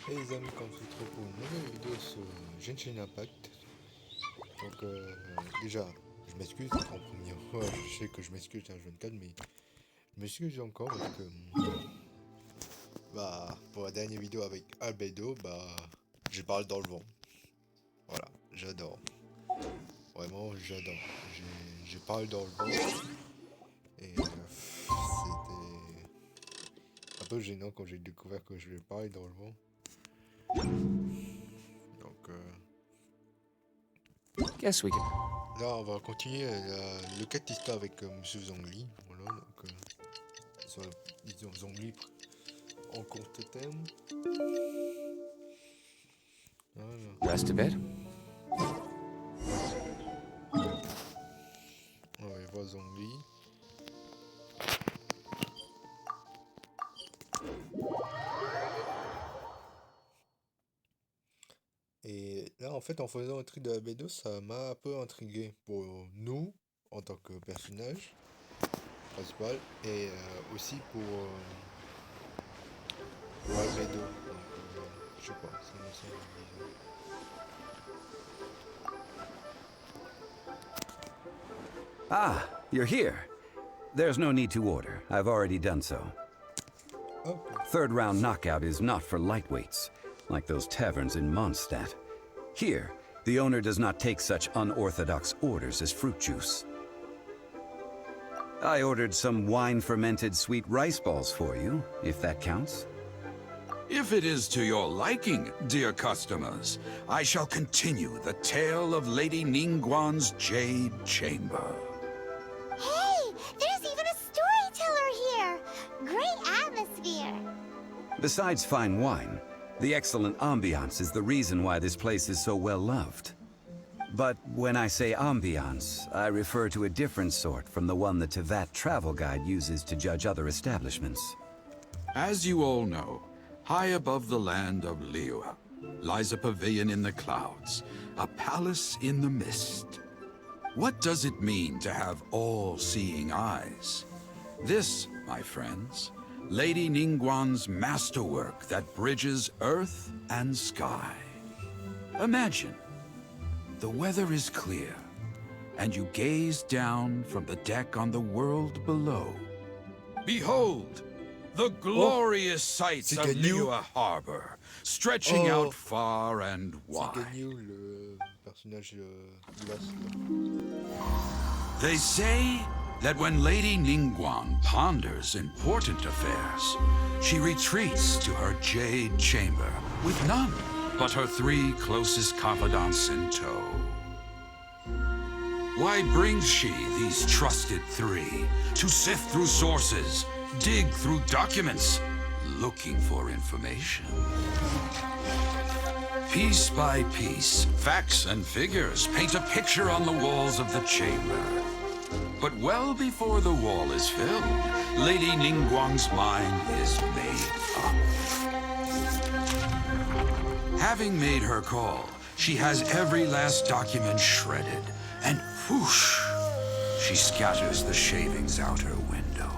Et les amis, quand on se retrouve pour une nouvelle vidéo sur Genshin Impact. Donc déjà, je m'excuse en première fois, je sais que je m'excuse un jeune cadre, mais je m'excuse encore parce que pour la dernière vidéo avec Albedo, je parle dans le vent. Voilà, j'adore. Vraiment, j'adore. Je parle dans le vent. Et c'était un peu gênant quand j'ai découvert que je vais parler dans le vent. Donc Guess we can. là, on va continuer le 4 histoires avec Monsieur Zangli. Voilà, donc disons Zangli en court terme. Voilà. Rest a bit. On va voir Zangli. Et là, en fait, en faisant un truc de la B2, ça m'a un peu intrigué pour nous, en tant que personnage principal, et aussi pour Albedo. Donc, je sais pas, ça me semble bizarre. Ah, you're here. There's no need to order. I've already done so. Okay. Third round knockout is not for lightweights, like those taverns in Mondstadt. Here, the owner does not take such unorthodox orders as fruit juice. I ordered some wine-fermented sweet rice balls for you, if that counts. If it is to your liking, dear customers, I shall continue the tale of Lady Ninnguang's Jade Chamber. Hey, there's even a storyteller here! Great atmosphere! Besides fine wine, the excellent ambiance is the reason why this place is so well loved. But when I say ambiance, I refer to a different sort from the one the Tevat travel guide uses to judge other establishments. As you all know, high above the land of Liyue lies a pavilion in the clouds, a palace in the mist. What does it mean to have all-seeing eyes? This, my friends, Lady Ninnguang's masterwork that bridges earth and sky. Imagine, the weather is clear, and you gaze down from the deck on the world below. Behold, the glorious sights of Liyue Harbor, stretching out far and wide. Le personnage glace. They say that when Lady Ninnguang ponders important affairs, she retreats to her jade chamber with none but her 3 closest confidants in tow. Why brings she these trusted 3 to sift through sources, dig through documents, looking for information? Piece by piece, facts and figures paint a picture on the walls of the chamber. But well before the wall is filled, Lady Ninnguang's mind is made up. Having made her call, she has every last document shredded, and whoosh, she scatters the shavings out her window.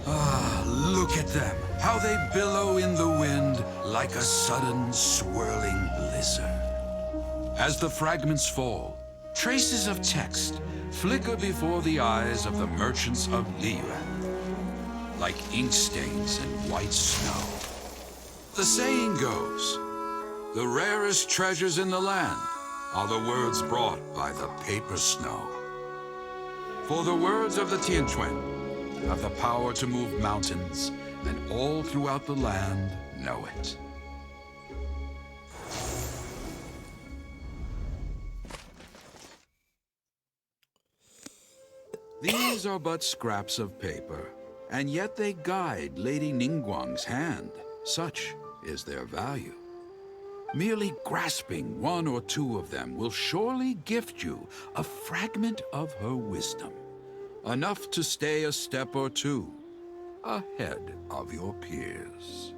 Ah, look at them, how they billow in the wind like a sudden swirling blizzard. As the fragments fall, traces of text flicker before the eyes of the merchants of Liyue, like ink stains in white snow. The saying goes, the rarest treasures in the land are the words brought by the paper snow. For the words of the Tianquan have the power to move mountains, and all throughout the land know it. These are but scraps of paper, and yet they guide Lady Ninnguang's hand. Such is their value. Merely grasping 1 or 2 of them will surely gift you a fragment of her wisdom, enough to stay a step or 2 ahead of your peers.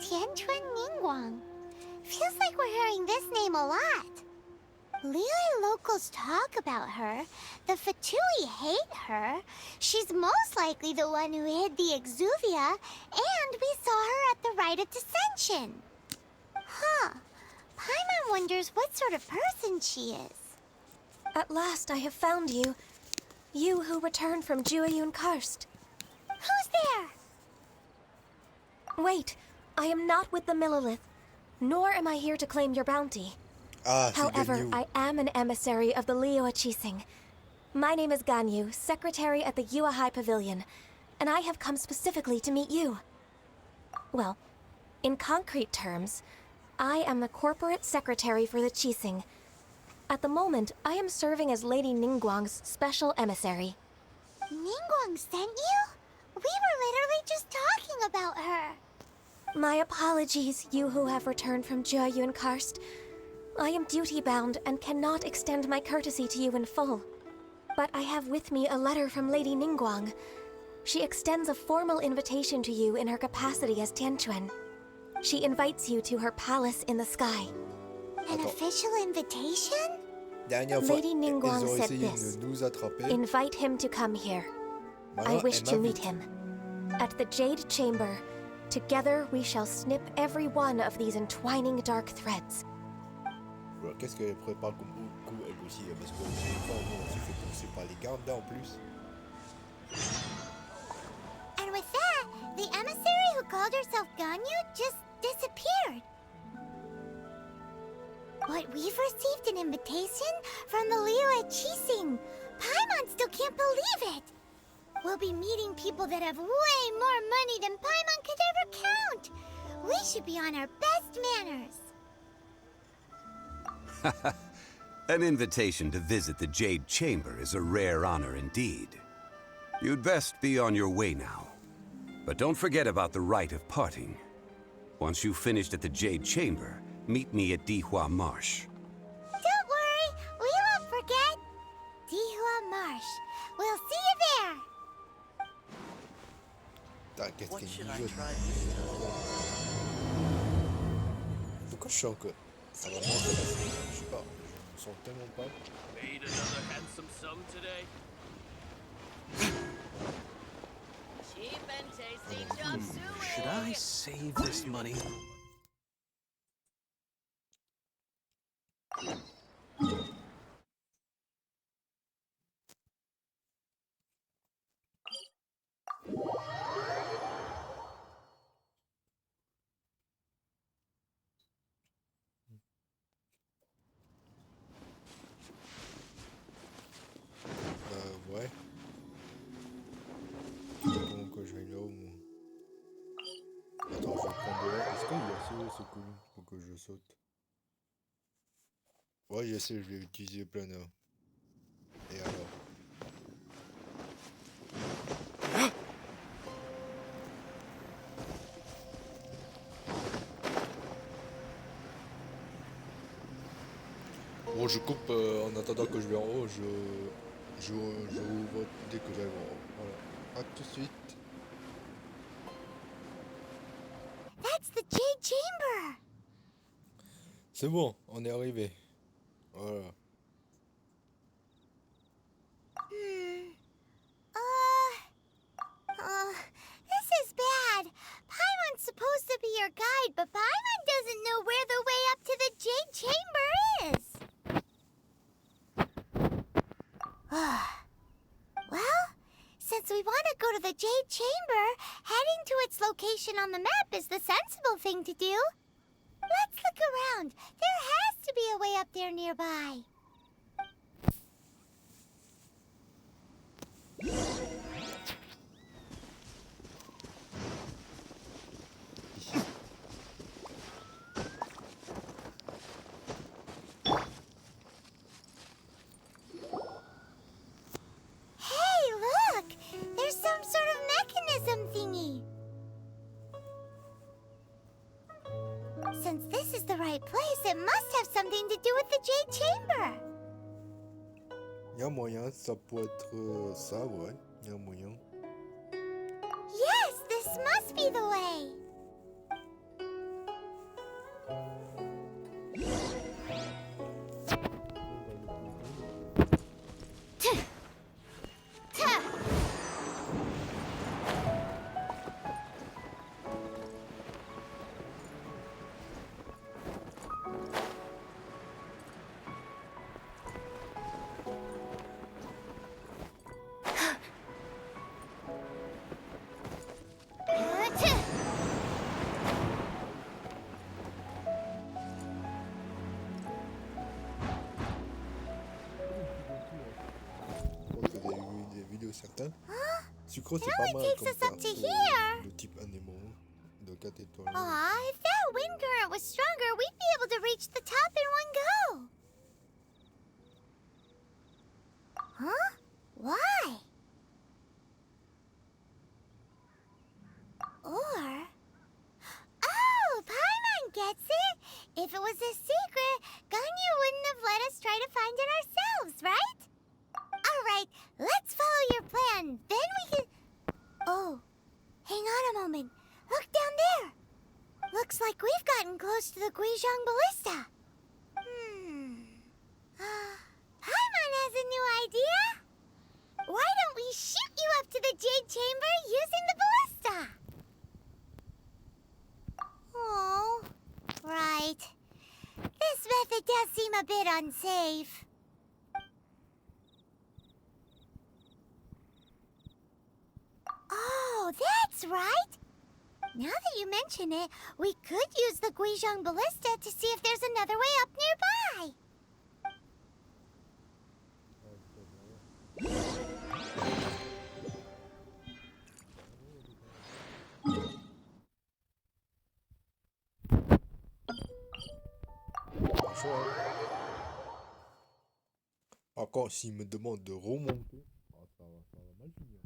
Tianquan Ninnguang. Feels like we're hearing this name a lot. Liyue locals talk about her. The Fatui hate her. She's most likely the one who hid the Exuvia, and we saw her at the rite of descension. Huh. Paimon wonders what sort of person she is. At last I have found you. You who returned from Jueyun Karst. Who's there? Wait, I am not with the Millelith, nor am I here to claim your bounty. Ah, c'est However, Ganyu. I am an emissary of the Liyue Qixing. My name is Ganyu, secretary at the Yue High Pavilion, and I have come specifically to meet you. Well, in concrete terms, I am the corporate secretary for the Qixing. At the moment, I am serving as Lady Ninnguang's special emissary. Ninnguang sent you? We were literally just talking about her. My apologies, you who have returned from Jueyun Karst. I am duty-bound and cannot extend my courtesy to you in full. But I have with me a letter from Lady Ninnguang. She extends a formal invitation to you in her capacity as Tianquan. She invites you to her palace in the sky. An official invitation? Dernière fois, Lady Ninnguang ils ont said essayé this. de nous attraper. Invite him to come here. I Maintenant, wish elle to meet m'invite. him. At the Jade Chamber, together we shall snip every one of these entwining dark threads. Voilà, qu'est-ce qu'elle prépare comme coup elle aussi, parce que des fois on s'est fait pousser par les gardes là en plus. And with that, the emissary who called herself Ganyu just disappeared. But we've received an invitation from the Liyue Qixing. Paimon still can't believe it. We'll be meeting people that have way more money than Paimon could ever count. We should be on our best manners. An invitation to visit the Jade Chamber is a rare honor indeed. You'd best be on your way now. But don't forget about the rite of parting. Once you've finished at the Jade Chamber, meet me at Dihua Marsh. Don't worry, we won't forget. Dihua Marsh. We'll see you there. Putain, qu'est-ce What qu'elle should nous I joue. try this time? Pourquoi je suis encore... Ça va monter là, je sais pas, je me sens tellement pas. Made another handsome sum today. Cheap and tasty chop suey. Should I save this money? Ouais. Comment que je vais là ou... Attends, je vais prendre là. Est-ce qu'il y a assez ce coup pour que je saute? Ouais, je sais, je vais utiliser plein de... Et alors? Bon, je coupe en attendant que je vais en haut, je ouvre dès que j'arrive en haut. Voilà. A tout de suite. That's the Jade Chamber. C'est bon, on est arrivé. Voilà. This is bad. Paimon's supposed to be your guide, but Paimon doesn't know where the way up to the Jade Chamber is. Well, since we want to go to the Jade Chamber, heading to its location on the map is the sensible thing to do. Let's look around. There has to be a way up there nearby. Hey, look! There's some sort of mechanism thingy. Since this is the right place, it must have something to do with the Jade Chamber. Il y a moyen, ça peut être ça, ouais. Il y a moyen. Yes, this must be the way. certain. Sucre, It c'est pas only mal takes comme us up carte to pour here. le type animaux de 4 étoiles. Aw, if that wind current was stronger, we'd be able to reach the top in one go. Huh? Why? Or... Oh, Paimon gets it! If it was a secret, Ganyu wouldn't have let us try to find it ourselves, right? Alright, let's follow your plan. Then we can... Oh, hang on a moment. Look down there. Looks like we've gotten close to the Guizhong Ballista. Paimon has a new idea. Why don't we shoot you up to the Jade Chamber using the ballista? Oh, right. This method does seem a bit unsafe. Oh, that's right. Now that you mention it, we could use the Guizhong Ballista to see if there's another way up nearby. Par contre, s'il me demande de remonter, ça va mal finir.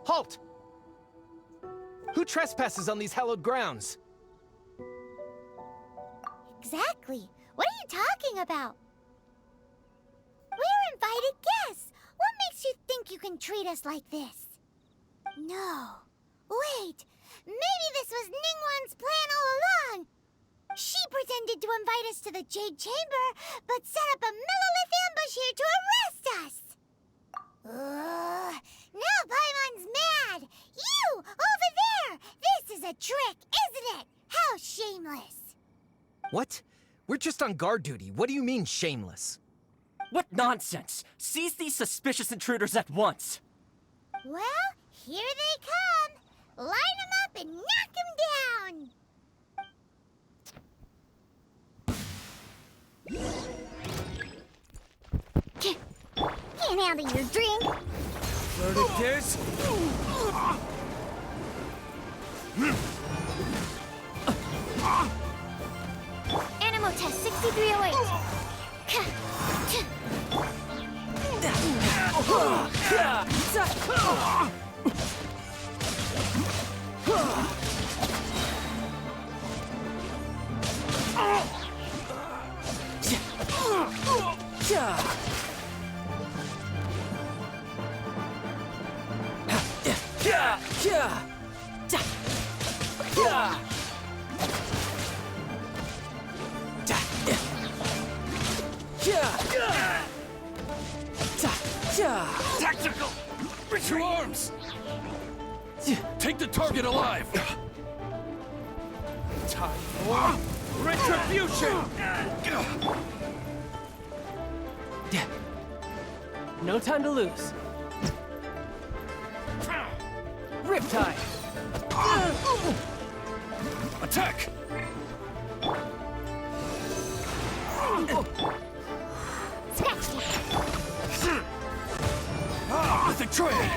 Halt! Who trespasses on these hallowed grounds? Exactly. What are you talking about? We're invited guests. What makes you think you can treat us like this? No. Wait. Maybe this was Ninnguang's plan all along. She pretended to invite us to the Jade Chamber, but set up a Millilith ambush here to arrest us. Now Paimon's mad! You! Over there! This is a trick, isn't it? How shameless! What? We're just on guard duty. What do you mean, shameless? What nonsense! Seize these suspicious intruders at once! Well, here they come! Line them up and knock them down! Can't handle your drink! Verdigers? Animal test 6308! Tactical! Reach your arms! Take the target alive! Time for retribution! No time to lose. Riptide! Attack! With a trade!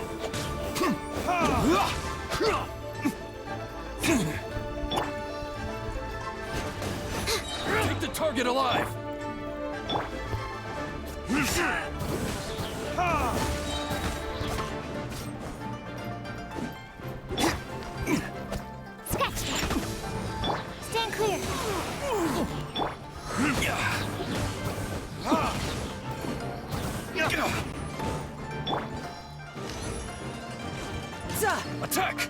Take the target alive! Stand clear! Attack!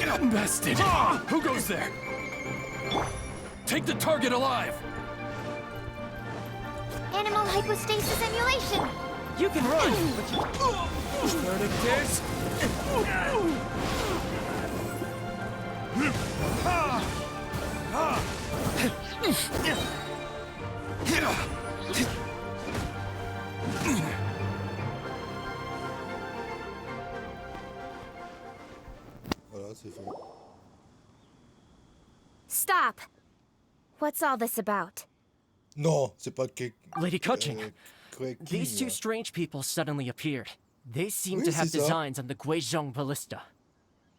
Bested! Who goes there? Take the target alive! Animal hypostasis emulation! You can run, but you... Verdict Voilà, c'est fait. Stop! What's all this about? Non, c'est pas que... Lady Kuching, King, these two là. strange people suddenly appeared. They seem Oui, to have c'est ça. designs on the Guizhong ballista.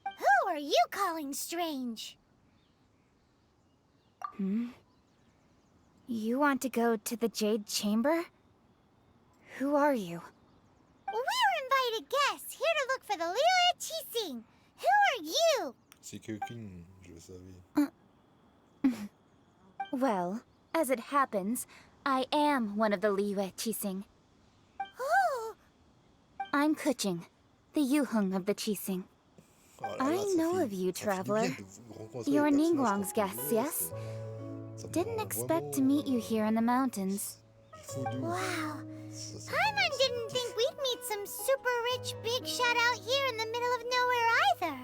Who are you calling strange? You want to go to the Jade Chamber? Who are you? We're invited guests here to look for the Liyue Qixing. Who are you? C'est que King, je le savais. Well, as it happens, I am one of the Liyue Qixing. Oh, I'm Kuching, the Yuheng of the Qixing. Oh là I là, ça know fait- of you, ça fait traveler. bien de vous rencontrer You're les personnages Ninnguang's qu'on guests, connaît, yes? ça me Didn't rend expect to vraiment meet you here in the mountains. fou doux. wow. Ça, ça- Paimon didn't think we'd meet some super rich big shot out here in the middle of nowhere either.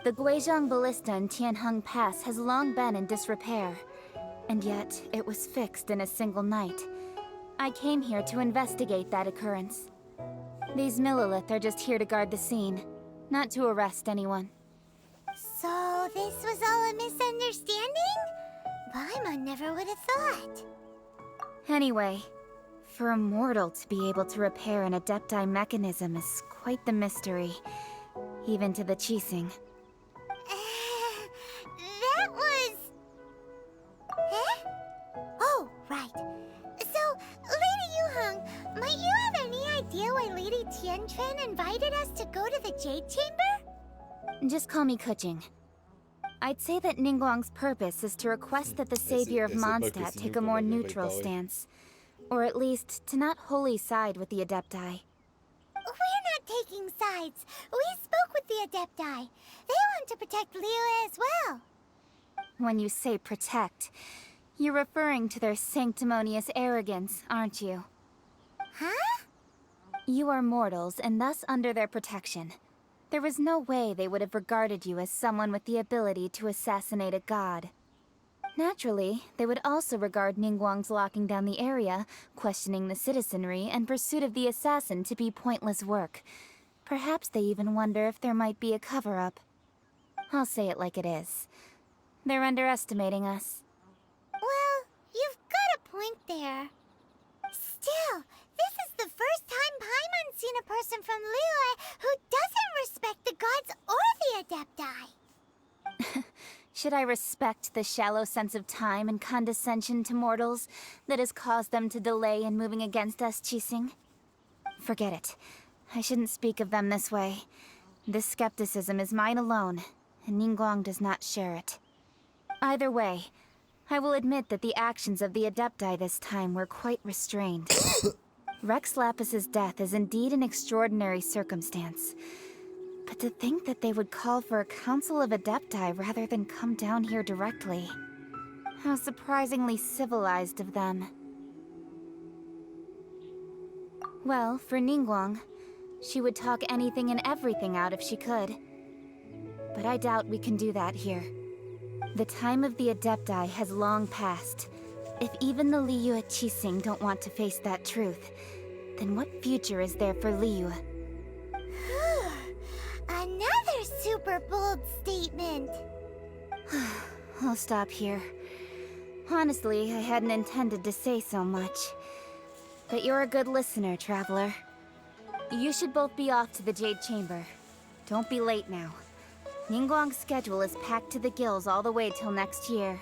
The Guizhong Ballista in Tianheng Pass has long been in disrepair, and yet it was fixed in a single night. I came here to investigate that occurrence. These Millilith are just here to guard the scene, not to arrest anyone. So this was all a misunderstanding? Paimon never would have thought. Anyway, for a mortal to be able to repair an Adepti mechanism is quite the mystery, even to the Qixing. That was... Eh? Oh, right. So, Lady Yuheng, might you have any idea why Lady Tianquan invited us to go to the Jade Chamber? Just call me Kuching. I'd say that Ninnguang's purpose is to request that the savior of elle sait pas que Mondstadt c'est take nous a qu'on more avait neutral préparé. stance. Or at least, to not wholly side with the Adepti. We're not taking sides. We spoke with the Adepti. They want to protect Liyue as well. When you say protect, you're referring to their sanctimonious arrogance, aren't you? Huh? You are mortals, and thus under their protection. There was no way they would have regarded you as someone with the ability to assassinate a god. Naturally, they would also regard Ninnguang's locking down the area, questioning the citizenry, and pursuit of the assassin to be pointless work. Perhaps they even wonder if there might be a cover-up. I'll say it like it is. They're underestimating us. Well, you've got a point there. Still, this is the first time Paimon's seen a person from Liyue who doesn't respect the gods or the Adepti. Should I respect the shallow sense of time and condescension to mortals that has caused them to delay in moving against us, Qixing? Forget it. I shouldn't speak of them this way. This skepticism is mine alone, and Ninnguang does not share it. Either way, I will admit that the actions of the Adepti this time were quite restrained. Rex Lapis's death is indeed an extraordinary circumstance. But to think that they would call for a council of Adepti rather than come down here directly. How surprisingly civilized of them. Well, for Ninnguang, she would talk anything and everything out if she could. But I doubt we can do that here. The time of the Adepti has long passed. If even the Liyue Qixing don't want to face that truth, then what future is there for Liyue? Another super bold statement. I'll stop here. Honestly, I hadn't intended to say so much. But you're a good listener, traveler. You should both be off to the Jade Chamber. Don't be late now. Ninnguang's schedule is packed to the gills all the way till next year.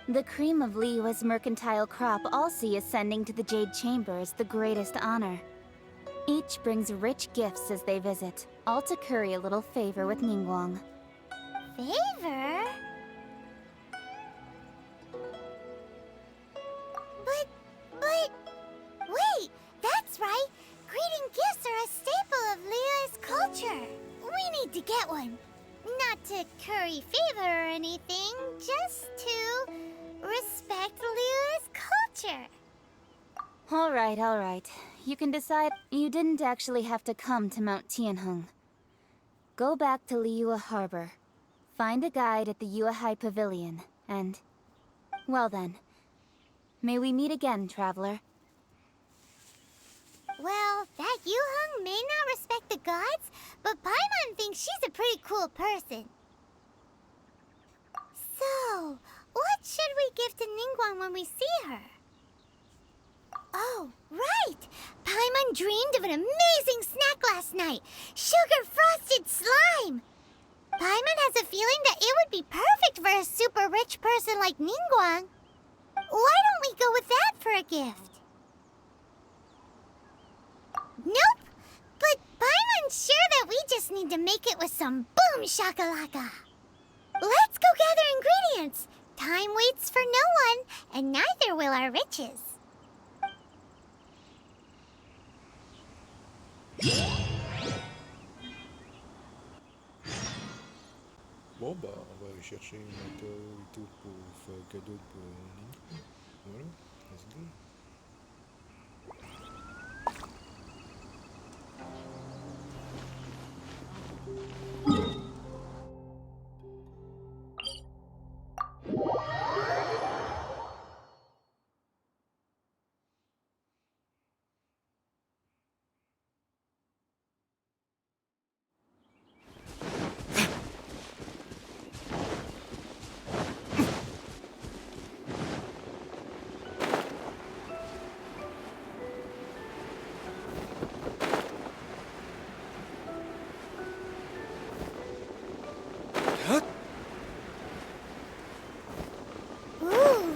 The cream of Liyue's mercantile crop all see ascending to the Jade Chamber as the greatest honor. Each brings rich gifts as they visit, all to curry a little favor with Ninnguang. Favor? But... Wait, that's right. Greeting gifts are a staple of Liyue's culture. We need to get one. Not any favor or anything, just to respect Liyue's culture. All right. You can decide. You didn't actually have to come to Mount Tianheng. Go back to Liyue Harbor. Find a guide at the Yuehai Pavilion, and... well then. May we meet again, traveler. Well, that Yuheng may not respect the gods, but Paimon thinks she's a pretty cool person. So, what should we give to Ninnguang when we see her? Oh, right! Paimon dreamed of an amazing snack last night! Sugar-frosted slime! Paimon has a feeling that it would be perfect for a super rich person like Ninnguang. Why don't we go with that for a gift? Nope! But Paimon's sure that we just need to make it with some boom shakalaka. Let's go gather ingredients. Time waits for no one, and neither will our riches. Bon bah on va aller chercher une moto et tout pour faire un cadeau pour Ninnguang. Voilà, let's go.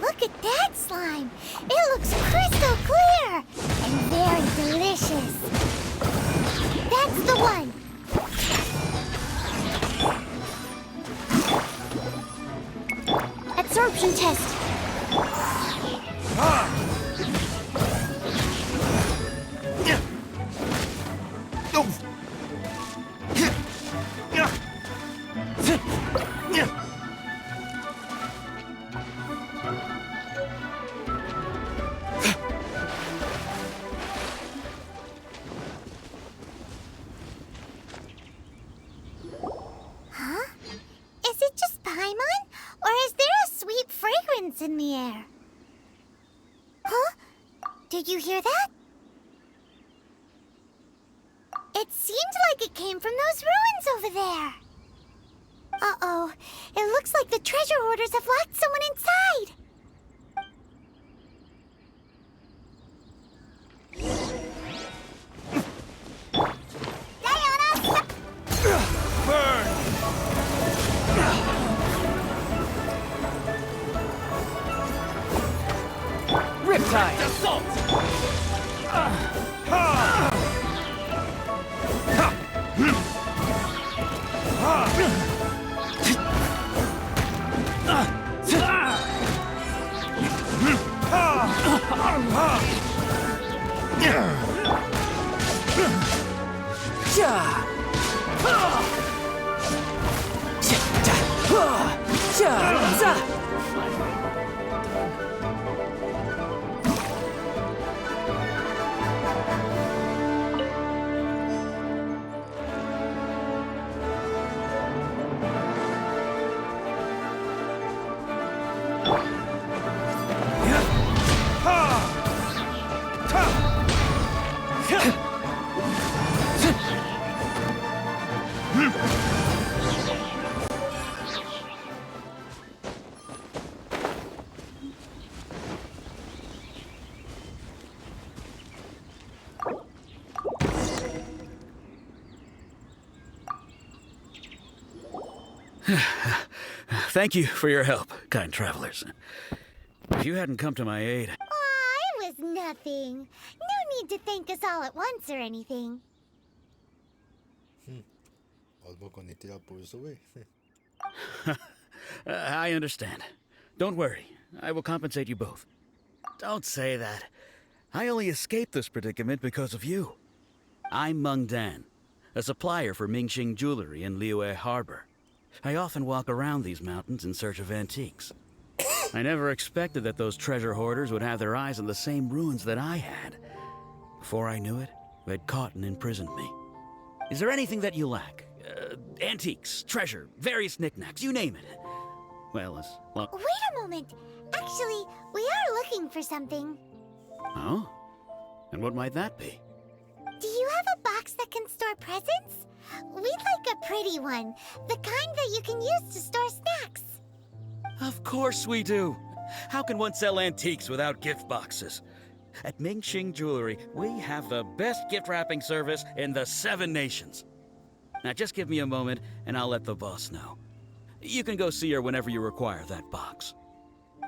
Look at that slime! It looks crystal clear! And very delicious! That's the one! Absorption test! Is it just Paimon? Or is there a sweet fragrance in the air? Huh? Did you hear that? It seemed like it came from those ruins over there. Uh-oh. It looks like the treasure hoarders have locked someone inside. Burn! Riptide! Assault! Thank you for your help, kind travelers. If you hadn't come to my aid... Aw, it was nothing. No need to thank us all at once or anything. Heureusement qu'on était là pour le sauver. I understand. Don't worry. I will compensate you both. Don't say that. I only escaped this predicament because of you. I'm Meng Dan, a supplier for Mingxing Jewelry in Liyue Harbor. I often walk around these mountains in search of antiques. I never expected that those treasure hoarders would have their eyes on the same ruins that I had. Before I knew it, they'd caught and imprisoned me. Is there anything that you lack? Antiques, treasure, various knickknacks, you name it. Well, as long... Wait a moment. Actually, we are looking for something. Oh? And what might that be? Do you have a box that can store presents? We'd like a pretty one. The kind that you can use to store snacks. Of course we do. How can one sell antiques without gift boxes? At Mingxing Jewelry, we have the best gift wrapping service in the 7 nations. Now just give me a moment and I'll let the boss know. You can go see her whenever you require that box.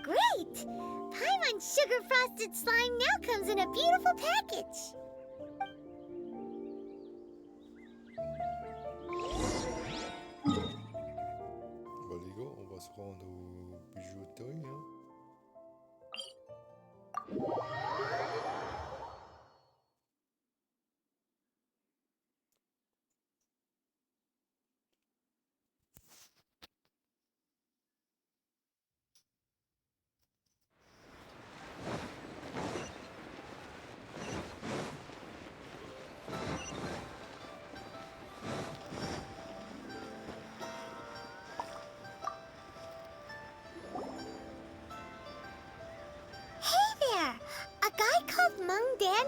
Great! Paimon's sugar frosted slime now comes in a beautiful package. Bah les gars, on va se rendre au bijouterie, hein.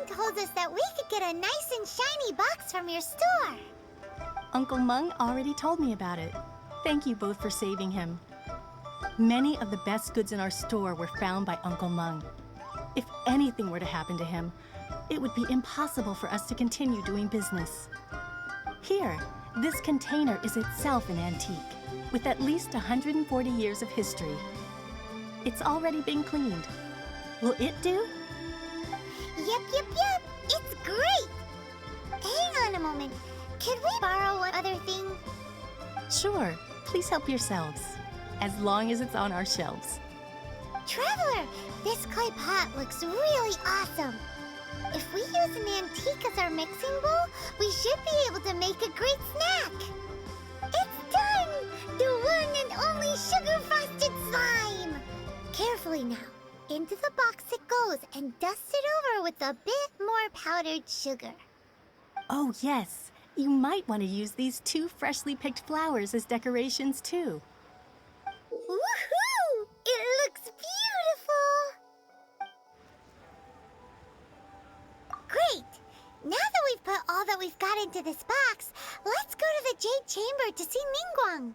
Told us that we could get a nice and shiny box from your store. Uncle Meng already told me about it. Thank you both for saving him. Many of the best goods in our store were found by Uncle Meng. If anything were to happen to him, it would be impossible for us to continue doing business. Here, this container is itself an antique, with at least 140 years of history. It's already been cleaned. Will it do? Yep. It's great! Hang on a moment. Could we borrow one other thing? Sure. Please help yourselves. As long as it's on our shelves. Traveler, this clay pot looks really awesome. If we use an antique as our mixing bowl, we should be able to make a great snack. It's done! The one and only sugar-frosted slime! Carefully now. Into the box it goes and dust it over with a bit more powdered sugar. Oh, yes. You might want to use these 2 freshly picked flowers as decorations, too. Woohoo! It looks beautiful! Great! Now that we've put all that we've got into this box, let's go to the Jade Chamber to see Ninnguang.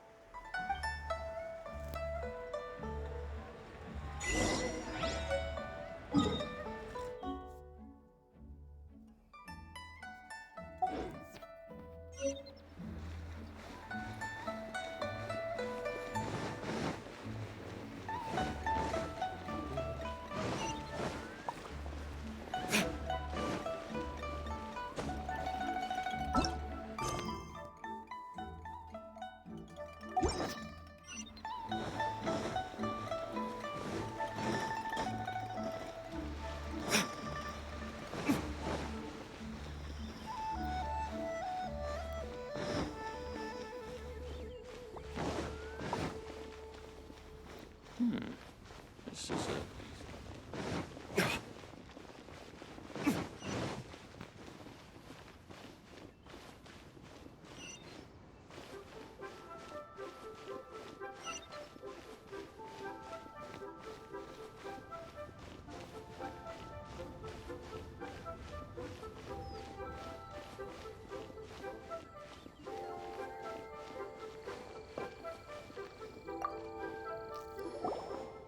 This is it.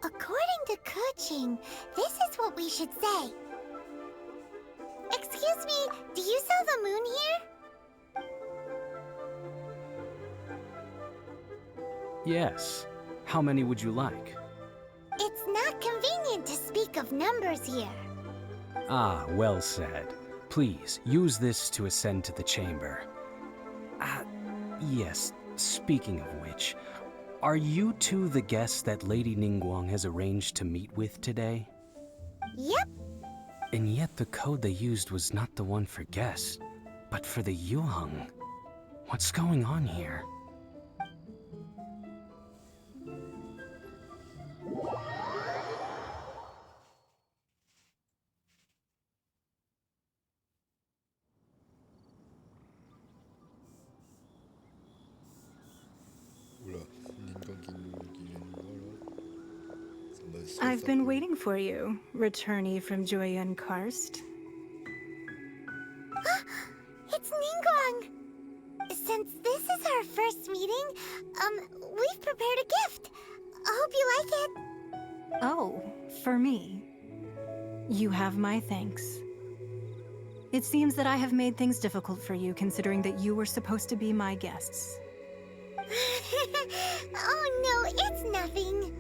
According to Kuching, this is what we should say. Excuse me, do you sell the moon here? Yes. How many would you like? It's not convenient to speak of numbers here. Ah, well said. Please, use this to ascend to the chamber. Yes, speaking of which, are you two the guests that Lady Ninnguang has arranged to meet with today? Yep. And yet the code they used was not the one for guests, but for the Yuheng. What's going on here? I've been waiting for you, returnee from Joyun Karst. It's Ninnguang! Since this is our first meeting, we've prepared a gift. I hope you like it. Oh, for me. You have my thanks. It seems that I have made things difficult for you, considering that you were supposed to be my guests. Oh no, it's nothing.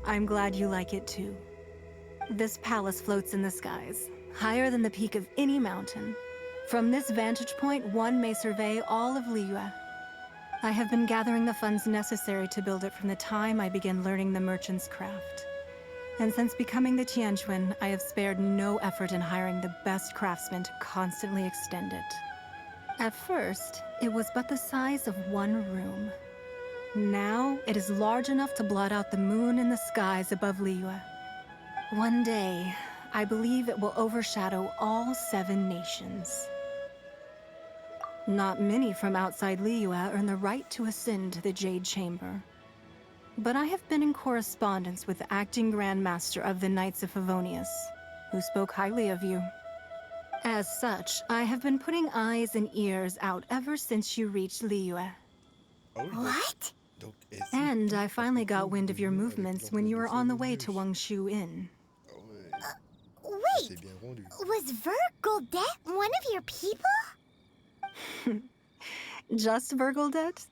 I'm glad you like it too. This palace floats in the skies, higher than the peak of any mountain. From this vantage point, one may survey all of Liyue. I have been gathering the funds necessary to build it from the time I began learning the merchant's craft. And since becoming the Tianquan, I have spared no effort in hiring the best craftsmen to constantly extend it. At first, it was but the size of one room. Now, it is large enough to blot out the moon in the skies above Liyue. One day, I believe it will overshadow all 7 nations. Not many from outside Liyue earn the right to ascend to the Jade Chamber. But I have been in correspondence with the acting Grand Master of the Knights of Favonius, who spoke highly of you. As such, I have been putting eyes and ears out ever since you reached Liyue. What? And I finally got wind of your movements when you were on the way to Wangshu Inn. Wait, was Vergoldet one of your people? Just Vergoldet?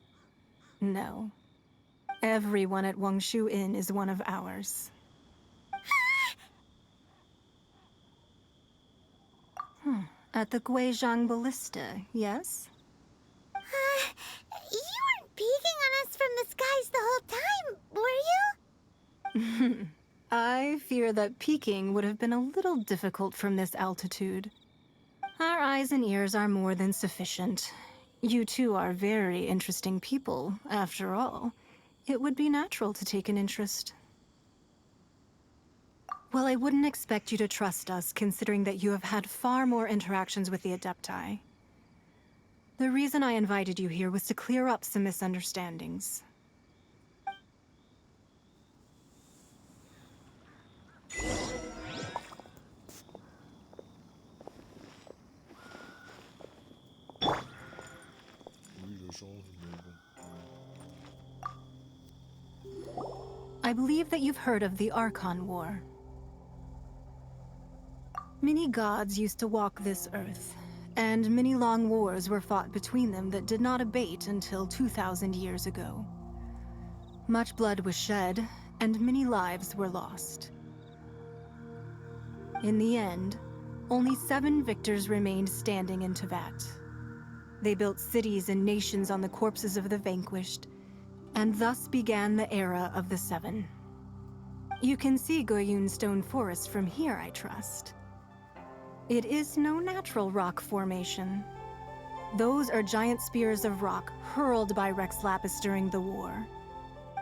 No. Everyone at Wangshu Inn is one of ours. At the Guizhang Ballista, yes? You weren't peeking on us from the skies the whole time, were you? I fear that peeking would have been a little difficult from this altitude. Our eyes and ears are more than sufficient. You two are very interesting people, after all. It would be natural to take an interest. Well, I wouldn't expect you to trust us, considering that you have had far more interactions with the Adepti. The reason I invited you here was to clear up some misunderstandings. I believe that you've heard of the Archon War. Many gods used to walk this earth, and many long wars were fought between them that did not abate until 2,000 years ago. Much blood was shed, and many lives were lost. In the end, only 7 victors remained standing in Teyvat. They built cities and nations on the corpses of the vanquished, and thus began the era of the 7. You can see Goyun Stone Forest from here, I trust. It is no natural rock formation. Those are giant spears of rock hurled by Rex Lapis during the war.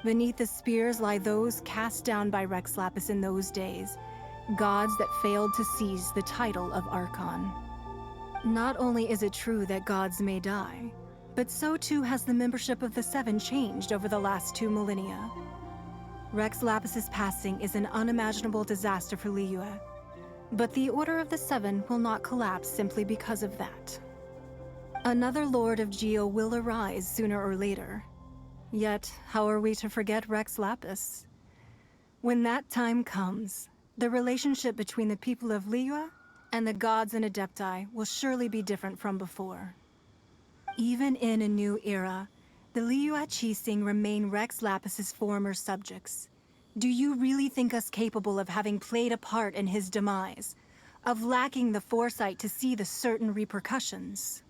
Beneath the spears lie those cast down by Rex Lapis in those days, gods that failed to seize the title of Archon. Not only is it true that gods may die, but so too has the membership of the 7 changed over the last 2 millennia. Rex Lapis's passing is an unimaginable disaster for Liyue, but the Order of the 7 will not collapse simply because of that. Another Lord of Geo will arise sooner or later. Yet, how are we to forget Rex Lapis? When that time comes, the relationship between the people of Liyue and the gods and Adepti will surely be different from before. Even in a new era, the Liyue Qixing remain Rex Lapis's former subjects. Do you really think us capable of having played a part in his demise? Of lacking the foresight to see the certain repercussions?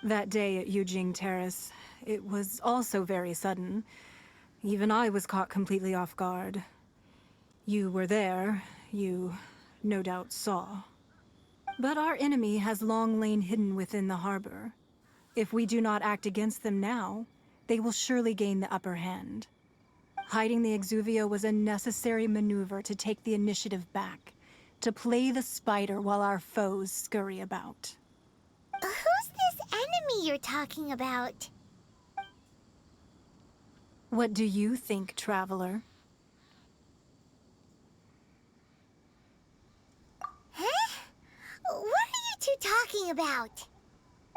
That day at Yujing Terrace, it was also very sudden. Even I was caught completely off guard. You were there, you no doubt saw. But our enemy has long lain hidden within the harbor. If we do not act against them now, they will surely gain the upper hand. Hiding the Exuvio was a necessary maneuver to take the initiative back, to play the spider while our foes scurry about. Who's this enemy you're talking about? What do you think, traveler? Huh? What are you two talking about?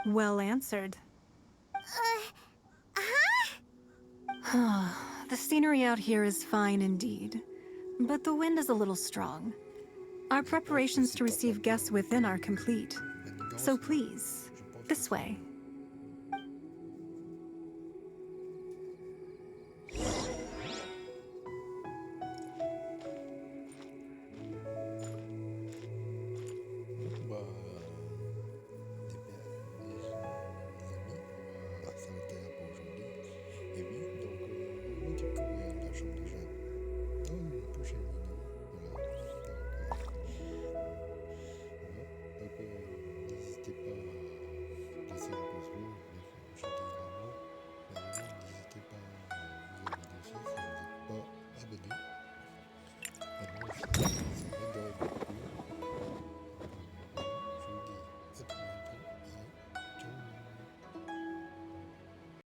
Well answered. The scenery out here is fine indeed, but the wind is a little strong. Our preparations to receive guests within are complete. So please, this way.